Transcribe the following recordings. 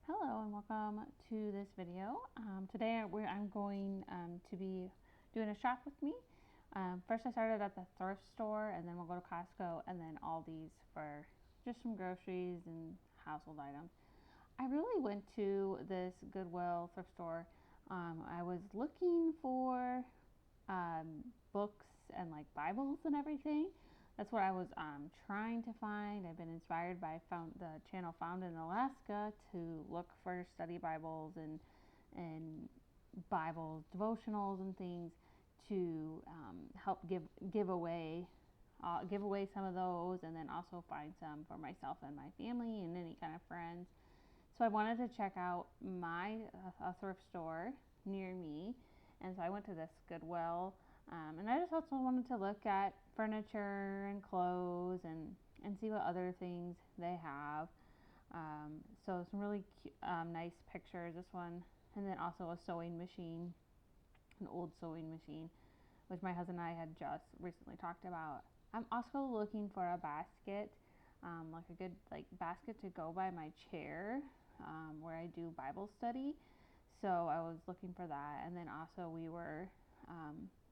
Hello and welcome to this video. Today I'm going to be doing a shop with me. First I started at the thrift store, and then we'll go to Costco and then Aldi's for just some groceries and household items. I really went to this Goodwill thrift store. I was looking for books and like Bibles and everything. That's what I was trying to find. I've been inspired by the channel Found in Alaska to look for study Bibles and Bibles, devotionals, and things to help give away some of those, and then also find some for myself and my family and any kind of friends. So I wanted to check out a thrift store near me, and so I went to this Goodwill, and I just also wanted to look at furniture and clothes and see what other things they have. So some really nice pictures. This one, and then also a sewing machine, an old sewing machine, which my husband and I had just recently talked about. I'm also looking for a basket, like a good basket to go by my chair, where I do Bible study. So I was looking for that, and then also we were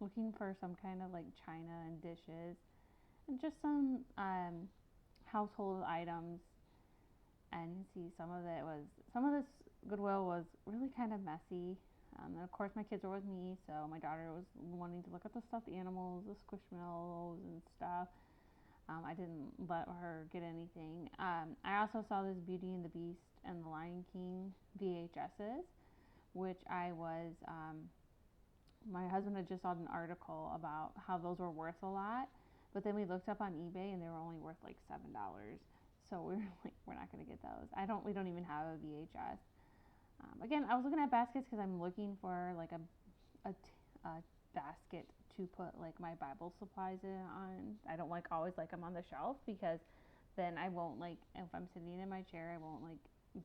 looking for some kind of like china and dishes, and just some household items. And see, some of this Goodwill was really kind of messy. And of course, my kids were with me, so my daughter was wanting to look at the stuffed animals, the squishmallows and stuff. I didn't let her get anything. I also saw this Beauty and the Beast and the Lion King VHSs, which my husband had just saw an article about how those were worth a lot, but then we looked up on eBay and they were only worth like $7. So we were like, we're not gonna get those. We don't even have a VHS. Again, I was looking at baskets because I'm looking for like a basket to put like my Bible supplies on. I don't always like them on the shelf, because then I won't if I'm sitting in my chair, I won't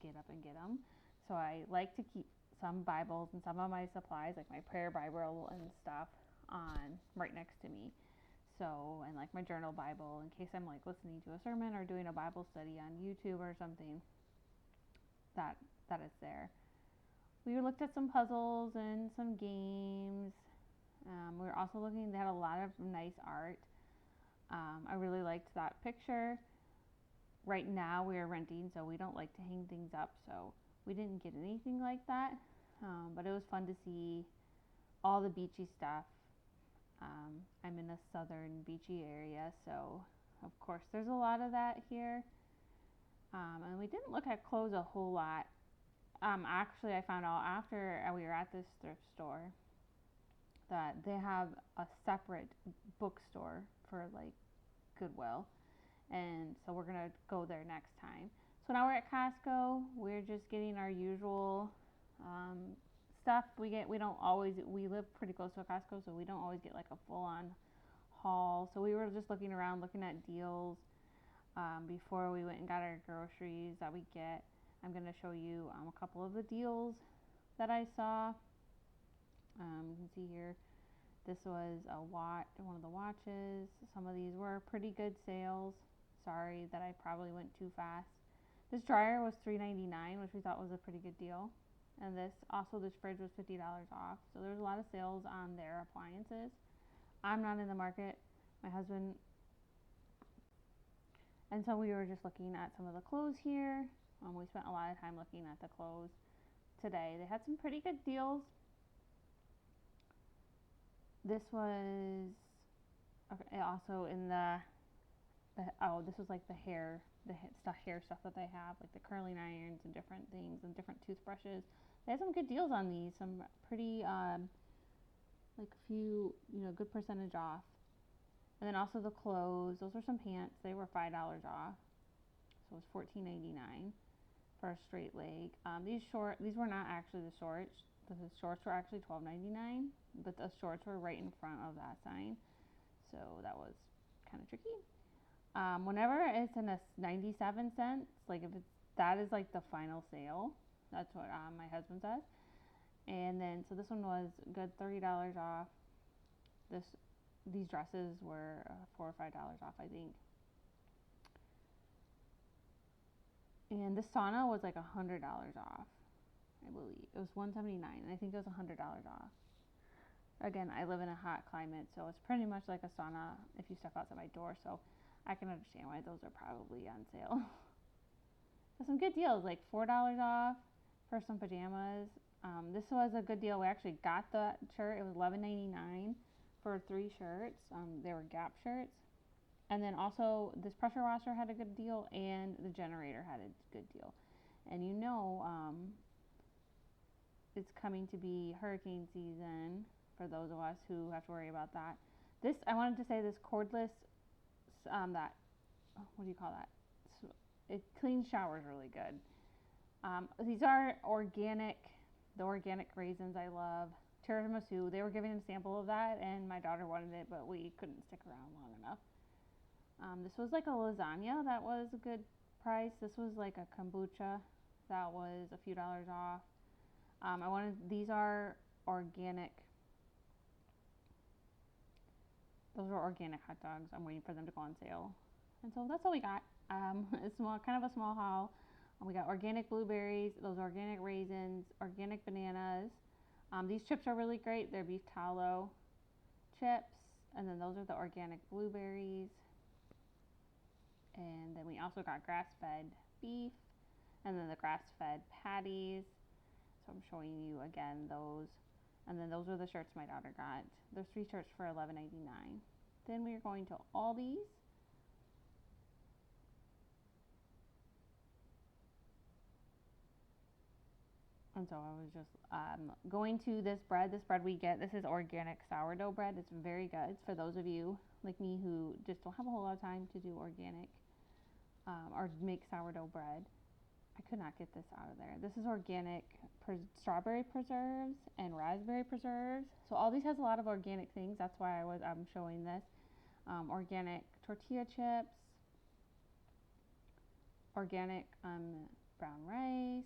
get up and get them. So I like to keep some Bibles and some of my supplies, like my prayer Bible and stuff, on right next to me. So, and like my journal Bible, in case I'm like listening to a sermon or doing a Bible study on YouTube or something, that is there. We looked at some puzzles and some games. We were also looking. They had a lot of nice art. I really liked that picture. Right now we are renting, so we don't like to hang things up, so we didn't get anything like that. But it was fun to see all the beachy stuff. I'm in a southern beachy area, so of course there's a lot of that here. And we didn't look at clothes a whole lot. Actually, I found out after we were at this thrift store that they have a separate bookstore for like Goodwill, and so we're gonna go there next time. So now we're at Costco. We're just getting our usual stuff. We don't always, we live pretty close to a Costco, so we don't always get like a full on haul. So we were just looking around, looking at deals before we went and got our groceries that we get. I'm gonna show you a couple of the deals that I saw. You can see here, this was one of the watches. Some of these were pretty good sales. Sorry that I probably went too fast. This dryer was $3.99, which we thought was a pretty good deal. And this fridge was $50 off. So there's a lot of sales on their appliances. I'm not in the market. My husband. And so we were just looking at some of the clothes here. We spent a lot of time looking at the clothes today. They had some pretty good deals. This was also in this was like the hair stuff that they have, like the curling irons and different things and different toothbrushes. They had some good deals on these, some pretty like a few, good percentage off. And then also the clothes, those are some pants. They were $5 off, so it was $14.99 for a straight leg. These were not actually the shorts. The shorts were actually $12.99, but the shorts were right in front of that sign, so that was kind of tricky. Whenever it's in a 97 cents, like that is like the final sale. That's what my husband says. And then so this one was good, $30 off. These dresses were $4 or $5 off, I think. And this sauna was like $100 off, I believe. It was $179, and I think it was $100 off. Again, I live in a hot climate, so it's pretty much like a sauna if you step outside my door. So I can understand why those are probably on sale. So some good deals, like $4 off for some pajamas. This was a good deal. We actually got the shirt. It was $11.99 for 3 shirts. They were Gap shirts. And then also this pressure washer had a good deal, and the generator had a good deal. And it's coming to be hurricane season for those of us who have to worry about that. This, I wanted to say, this cordless, that, what do you call that? It cleans showers really good. These are organic, the organic raisins I love. Tiramisu, they were giving a sample of that, and my daughter wanted it, but we couldn't stick around long enough. This was like a lasagna that was a good price. This was like a kombucha that was a few dollars off. These are organic. Those are organic hot dogs. I'm waiting for them to go on sale. And so that's all we got. It's kind of a small haul. We got organic blueberries, those organic raisins, organic bananas. These chips are really great. They're beef tallow chips. And then those are the organic blueberries. And then we also got grass-fed beef. And then the grass-fed patties. So I'm showing you again those. And then those are the shirts my daughter got. There's 3 shirts for $11.99. Then we are going to Aldi's. And so I was just going to this bread. This bread we get, this is organic sourdough bread. It's very good. It's for those of you like me who just don't have a whole lot of time to do organic or make sourdough bread. I could not get this out of there. This is organic strawberry preserves and raspberry preserves. So Aldi's has a lot of organic things. That's why I'm showing this. Organic tortilla chips, organic brown rice.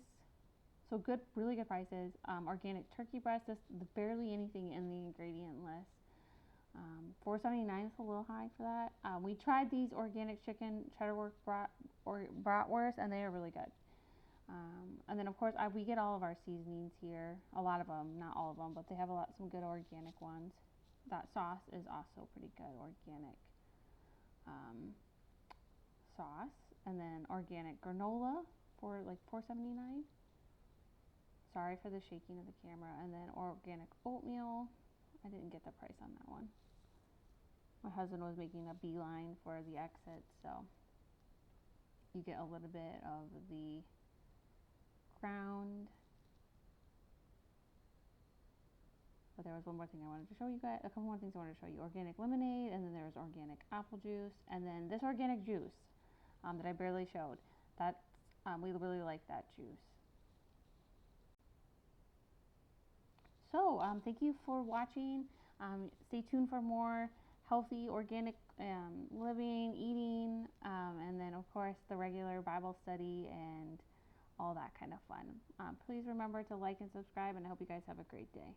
So good, really good prices. Organic turkey breast. There's barely anything in the ingredient list. $4.79 is a little high for that. We tried these organic chicken cheddar work bratwurst, and they are really good. And then of course we get all of our seasonings here. A lot of them, not all of them, but they have some good organic ones. That sauce is also pretty good, organic sauce. And then organic granola for like $4.79. Sorry for the shaking of the camera. And then organic oatmeal. I didn't get the price on that one. My husband was making a beeline for the exit, so you get a little bit of the ground. But there was one more thing I wanted to show you guys. A couple more things I wanted to show you. Organic lemonade, and then there was organic apple juice, and then this organic juice that I barely showed. We really like that juice. So thank you for watching. Stay tuned for more healthy, organic living, eating, and then of course the regular Bible study and all that kind of fun. Please remember to like and subscribe, and I hope you guys have a great day.